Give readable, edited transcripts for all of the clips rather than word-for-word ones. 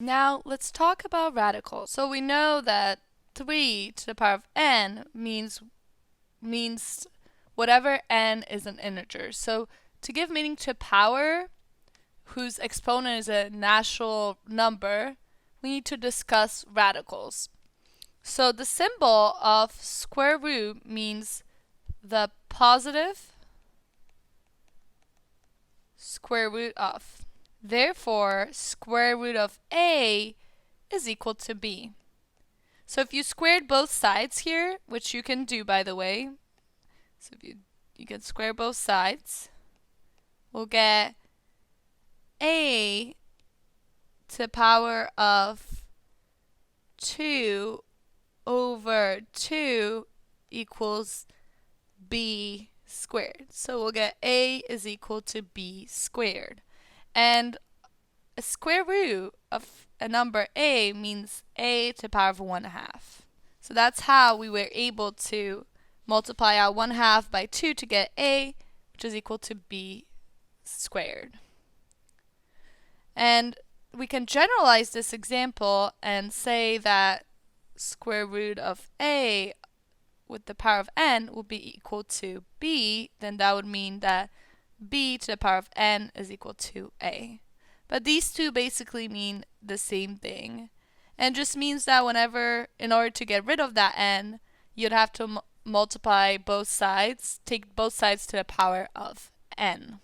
Now let's talk about radicals. So we know that 3 to the power of n means whatever n is an integer. So to give meaning to power, whose exponent is a natural number, we need to discuss radicals. So the symbol of square root means the positive square root of. Therefore, square root of a is equal to b. So if you squared both sides here, which you can do by the way, so if you can square both sides, we'll get a to the power of 2 over 2 equals b squared. So we'll get a is equal to b squared. And a square root of a number a means a to the power of 1/2. So that's how we were able to multiply out 1/2 by 2 to get a, which is equal to b squared. And we can generalize this example and say that square root of a with the power of n will be equal to b. Then that would mean that b to the power of n is equal to a. But these two basically mean the same thing. And just means that whenever, in order to get rid of that n, you'd have to multiply both sides, take both sides to the power of n.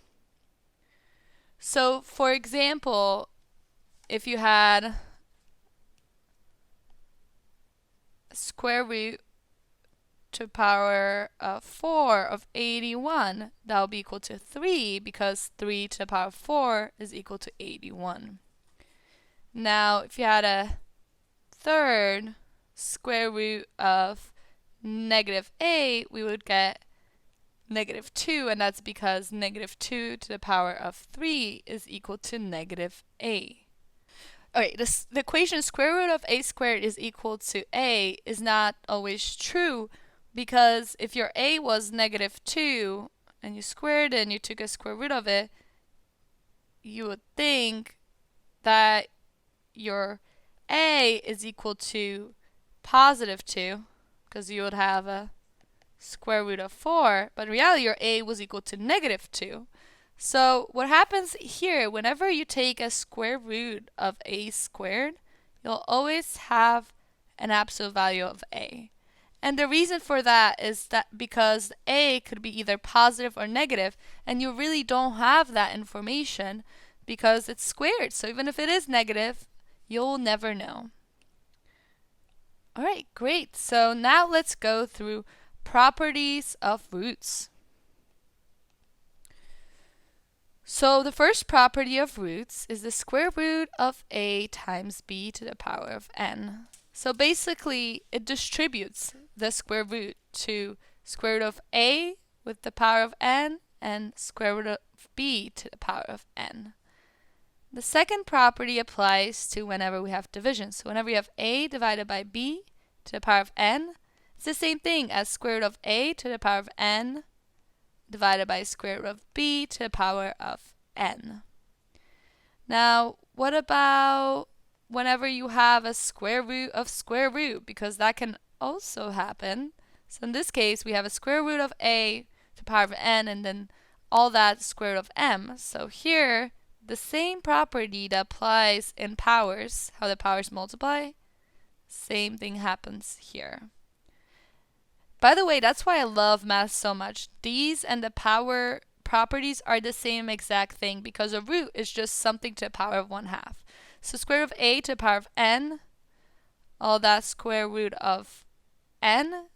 So, for example, if you had square root to the power of 4 of 81, that will be equal to 3 because 3 to the power of 4 is equal to 81. Now, if you had a third square root of -8, we would get -2, and that's because -2 to the power of 3 is equal to -a. Okay, the equation square root of a squared is equal to a is not always true, because if your a was -2 and you squared it and you took a square root of it, you would think that your a is equal to +2, because you would have a square root of 4, but in reality your a was equal to -2. So what happens here, whenever you take a square root of a squared, you'll always have an absolute value of a. And the reason for that is that because a could be either positive or negative, and you really don't have that information because it's squared. So even if it is negative, you'll never know. Alright, great. So now let's go through properties of roots. So the first property of roots is the square root of a times b to the power of n. So basically, it distributes the square root to square root of a with the power of n and square root of b to the power of n. The second property applies to whenever we have division. So whenever we have a divided by b to the power of n, it's the same thing as square root of a to the power of n divided by square root of b to the power of n. Now, what about whenever you have a square root of square root? Because that can also happen. So in this case, we have a square root of a to the power of n and then all that square root of m. So here, the same property that applies in powers, how the powers multiply, same thing happens here. By the way, that's why I love math so much. These and the power properties are the same exact thing because a root is just something to the power of 1/2. So square root of a to the power of n, all that square root of n,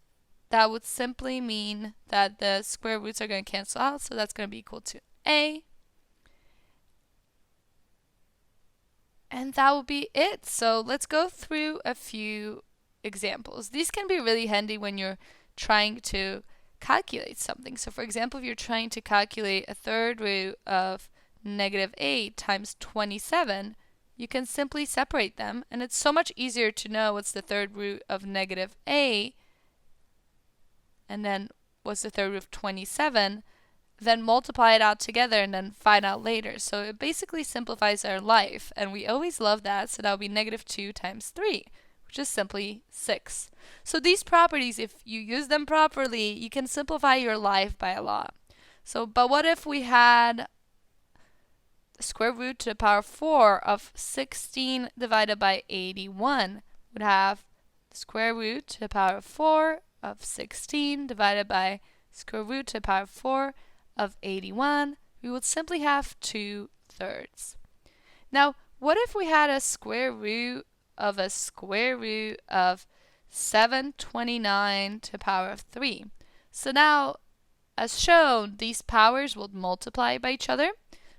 that would simply mean that the square roots are going to cancel out, so that's going to be equal to a. And that will be it. So let's go through a few examples. These can be really handy when you're trying to calculate something. So for example, if you're trying to calculate a third root of -8 times 27, you can simply separate them, and it's so much easier to know what's the third root of -8 and then what's the third root of 27 then multiply it out together and then find out later. So it basically simplifies our life, and we always love that. So that would be negative 2 times 3, which is simply 6. So these properties, if you use them properly, you can simplify your life by a lot. So, but what if we had the square root to the power 4 of 16 divided by 81? Would have the square root to the power 4 of 16 divided by square root to the power 4 of 81. We would simply have 2/3. Now, what if we had a square root of 729 to the power of 3? So now, as shown, these powers will multiply by each other.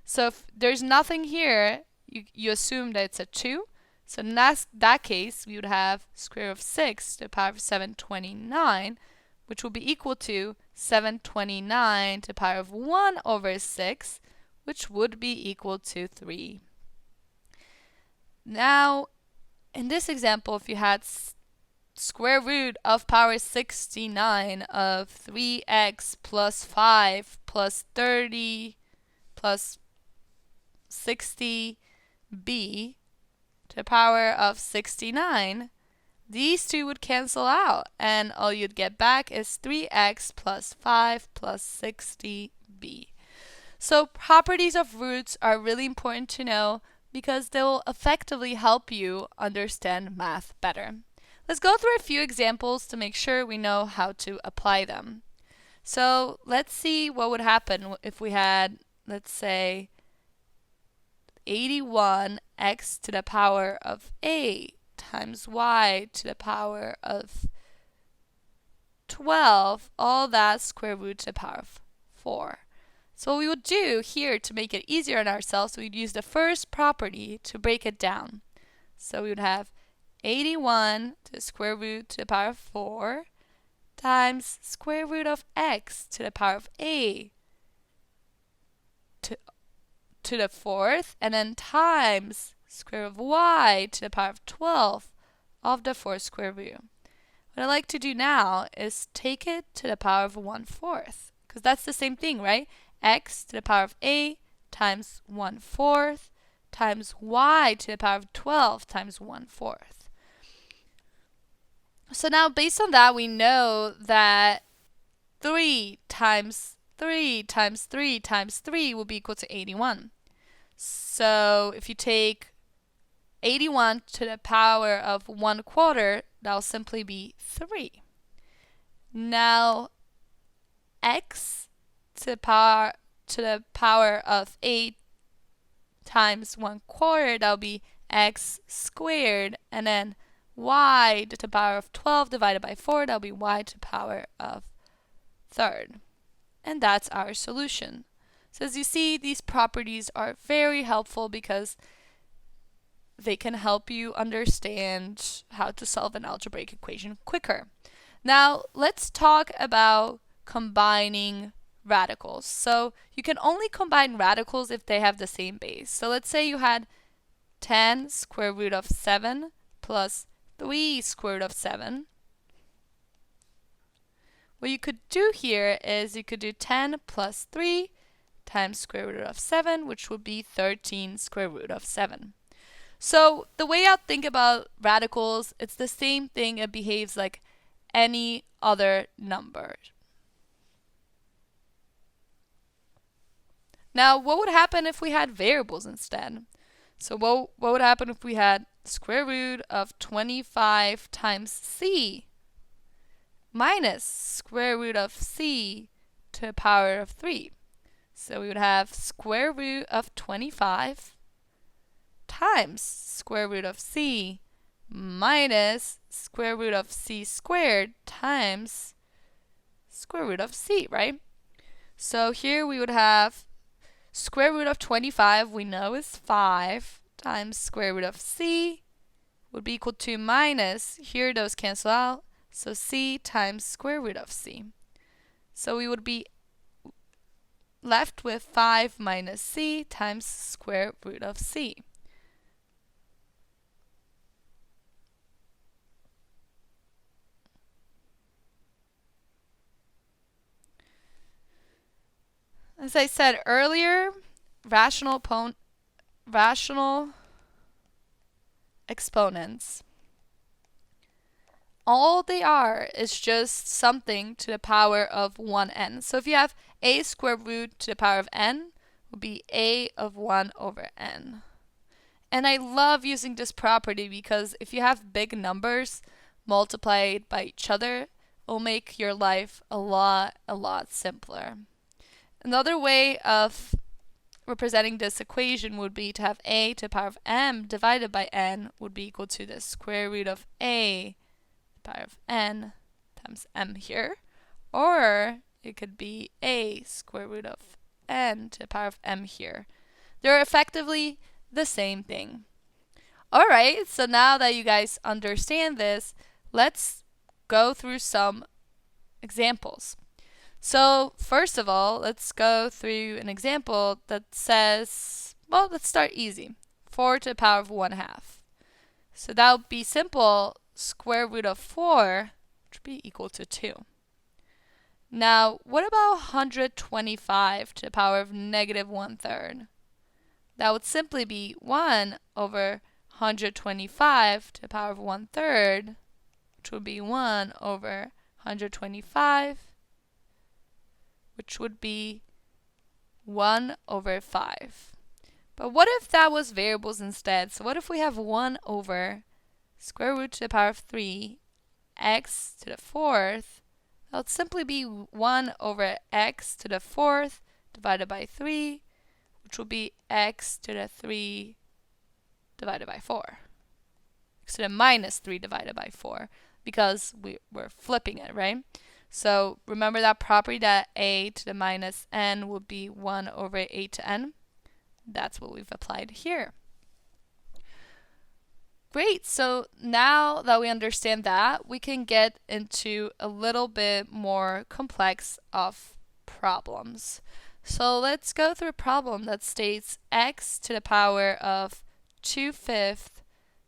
So if there's nothing here, you assume that it's a 2. So in that case, we would have square root of 6 to the power of 729, which will be equal to 729 to the power of 1 over 6, which would be equal to 3. Now, in this example, if you had square root of power 69 of 3x plus 5 plus 30 plus 60b to the power of 69, these two would cancel out, and all you'd get back is 3x plus 5 plus 60b. So properties of roots are really important to know because they will effectively help you understand math better. Let's go through a few examples to make sure we know how to apply them. So let's see what would happen if we had, let's say, 81x to the power of a times y to the power of 12, all that square root to the power of 4. So what we would do here to make it easier on ourselves, we'd use the first property to break it down. So we would have 81 to the square root to the power of 4 times square root of x to the power of a to the 4th, and then times square root of y to the power of 12 of the 4th square root. What I like to do now is take it to the power of 1/4, because that's the same thing, right? X to the power of a times 1/4 times y to the power of 12 times 1/4. So now based on that, we know that 3 times 3 times 3 times 3 will be equal to 81. So if you take 81 to the power of 1/4, that'll simply be 3. Now x to the power of 8 times 1/4, that'll be x squared, and then y to the power of 12 divided by 4, that'll be y to the power of 3rd. And that's our solution. So as you see, these properties are very helpful because they can help you understand how to solve an algebraic equation quicker. Now, let's talk about combining radicals. So you can only combine radicals if they have the same base. So let's say you had 10 square root of 7 plus 3 square root of 7. What you could do here is you could do 10 plus 3 times square root of 7, which would be 13 square root of 7. So the way I think about radicals, it's the same thing. It behaves like any other number. Now, what would happen if we had variables instead? So what would happen if we had square root of 25 times c minus square root of c to the power of 3? So we would have square root of 25 times square root of c minus square root of c squared times square root of c, right? So here we would have square root of 25, we know is 5, times square root of c would be equal to minus, here those cancel out, so c times square root of c. So we would be left with 5 minus c times square root of c. As I said earlier, rational exponents, all they are is just something to the power of 1n. So if you have a square root to the power of n, will be a of 1 over n. And I love using this property because if you have big numbers multiplied by each other, it will make your life a lot simpler. Another way of representing this equation would be to have a to the power of m divided by n would be equal to the square root of a to the power of n times m here. Or it could be a square root of n to the power of m here. They're effectively the same thing. Alright, so now that you guys understand this, let's go through some examples. So first of all, let's go through an example that says, well, let's start easy. 4 to the power of 1/2. So that would be simple. Square root of 4 would be equal to 2. Now, what about 125 to the power of negative 1/3? That would simply be 1 over 125 to the power of 1/3, which would be 1 over 125, which would be 1 over 5. But what if that was variables instead? So what if we have 1 over square root to the power of 3 x to the 4th? That would simply be 1 over x to the 4th divided by 3, which will be x to the 3 divided by 4. X to the minus 3 divided by 4, because we're flipping it, right? So remember that property that a to the minus n will be 1 over a to n. That's what we've applied here. Great, so now that we understand that, we can get into a little bit more complex of problems. So let's go through a problem that states x to the power of 2/5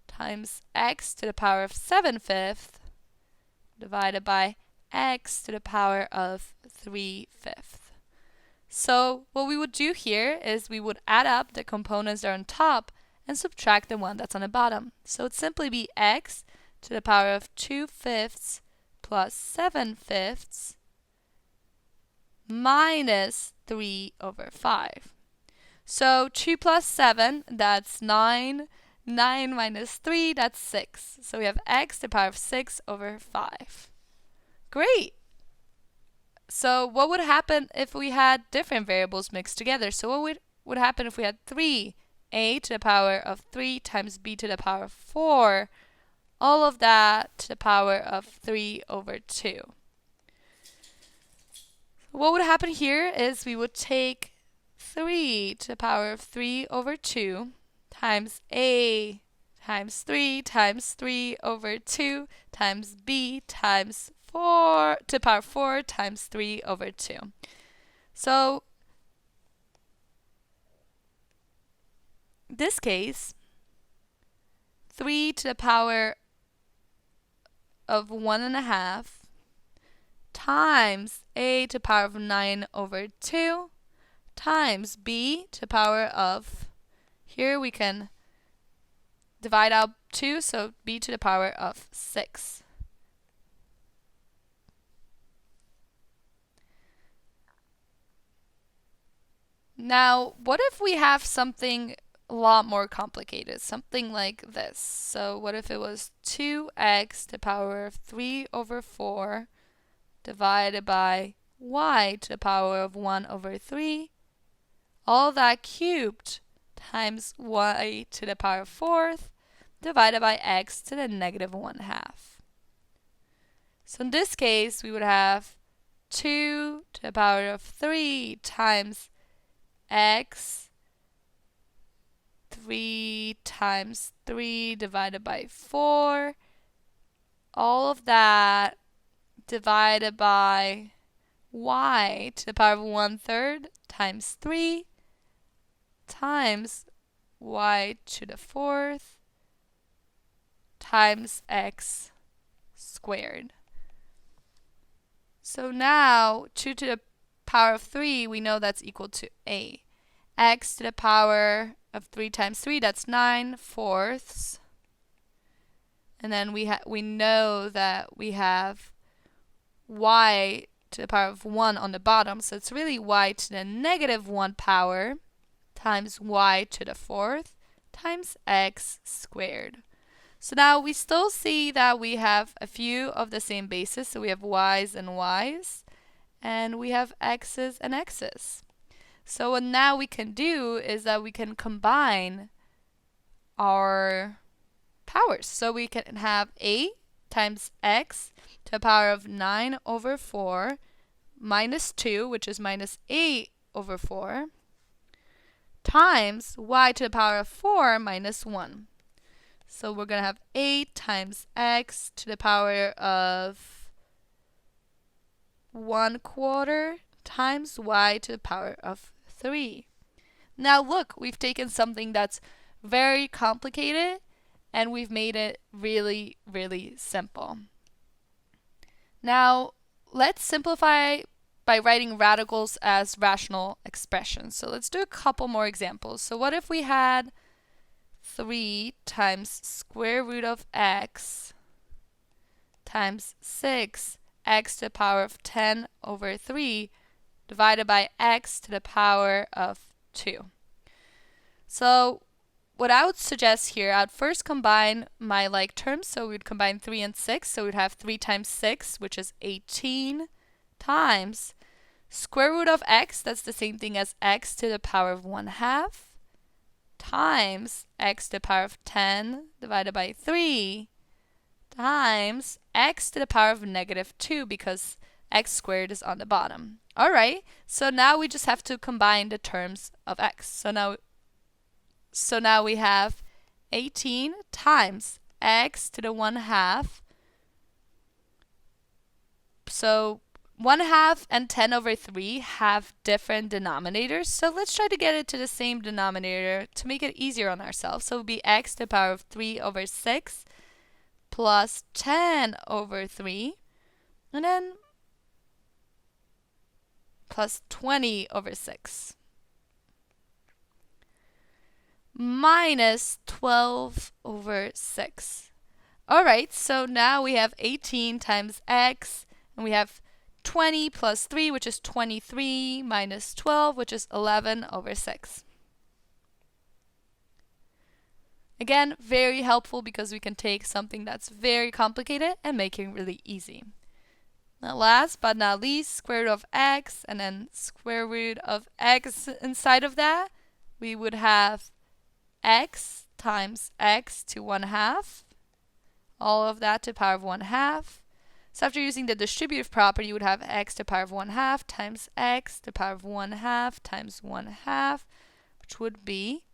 times x to the power of 7/5 divided by x to the power of 3/5. So what we would do here is we would add up the components that are on top and subtract the one that's on the bottom. So it'd simply be x to the power of 2/5 plus 7/5 minus 3 over 5. So 2 plus 7, that's 9. 9 minus 3, that's 6. So we have x to the power of 6 over 5. Great! So what would happen if we had different variables mixed together? So what would happen if we had 3? A to the power of 3 times b to the power of 4. All of that to the power of 3 over 2. What would happen here is we would take 3 to the power of 3 over 2 times a times 3 over 2 times b times 4 to the power of 4 times 3 over 2. So in this case, 3 to the power of 1/2 times a to the power of 9 over 2 times b to the power of, here we can divide out 2, so b to the power of 6. Now, what if we have something a lot more complicated, something like this? So what if it was 2x to the power of 3 over 4 divided by y to the power of 1 over 3, all that cubed times y to the power of 4th divided by x to the negative 1/2. So in this case, we would have 2 to the power of 3 times x 3 times 3 divided by 4, all of that divided by y to the power of 1/3 times 3 times y to the 4th times x squared. So now 2 to the power of 3, we know that's equal to a. X to the power of 3 times 3, that's 9/4. And then we know that we have y to the power of 1 on the bottom, so it's really y to the negative 1 power times y to the 4th times x squared. So now we still see that we have a few of the same bases, so we have y's and y's, and we have x's and x's. So what now we can do is that we can combine our powers. So we can have a times x to the power of 9/4 minus 2, which is minus 8/4, times y to the power of 4 minus 1. So we're going to have 8 times x to the power of 1/4 times y to the power of 3. Now look, we've taken something that's very complicated and we've made it really, really simple. Now let's simplify by writing radicals as rational expressions. So let's do a couple more examples. So what if we had 3 times square root of x times 6 x to the power of 10/3 divided by x to the power of 2. So what I would suggest here, I'd first combine my like terms. So we'd combine 3 and 6. So we'd have 3 times 6, which is 18, times square root of x, that's the same thing as x to the power of 1/2, times x to the power of 10 divided by 3 times x to the power of negative 2 because x squared is on the bottom. Alright, so now we just have to combine the terms of x. So now we have 18 times x to the 1/2. So 1/2 and 10/3 have different denominators. So let's try to get it to the same denominator to make it easier on ourselves. So it would be x to the power of 3/6 plus 10/3, and then plus 20/6 minus 12/6. Alright, so now we have 18 times x, and we have 20 plus 3, which is 23, minus 12, which is 11/6. Again, very helpful because we can take something that's very complicated and make it really easy. Now last but not least, square root of x, and then square root of x inside of that, we would have x times x to 1/2, all of that to the power of 1/2. So after using the distributive property, you would have x to the power of 1/2 times x to the power of 1/2 times 1/2, which would be,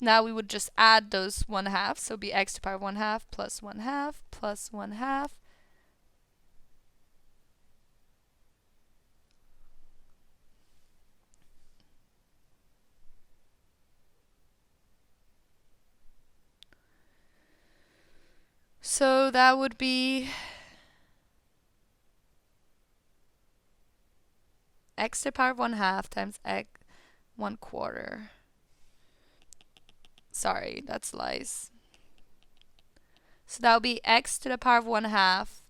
now we would just add those 1/2, so it would be x to the power of 1/2 plus 1/2 plus 1/2. So that would be x to the power of 1/2 times x 1/4. Sorry, that's lies. So that would be x to the power of 1/2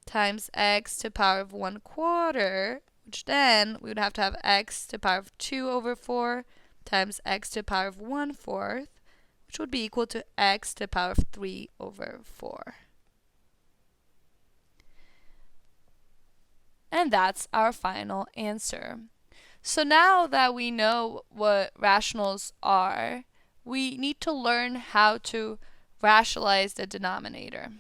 times x to the power of 1/4, which then we would have to have x to the power of 2/4 times x to the power of 1/4, which would be equal to x to the power of 3/4. And that's our final answer. So now that we know what rationals are, we need to learn how to rationalize the denominator.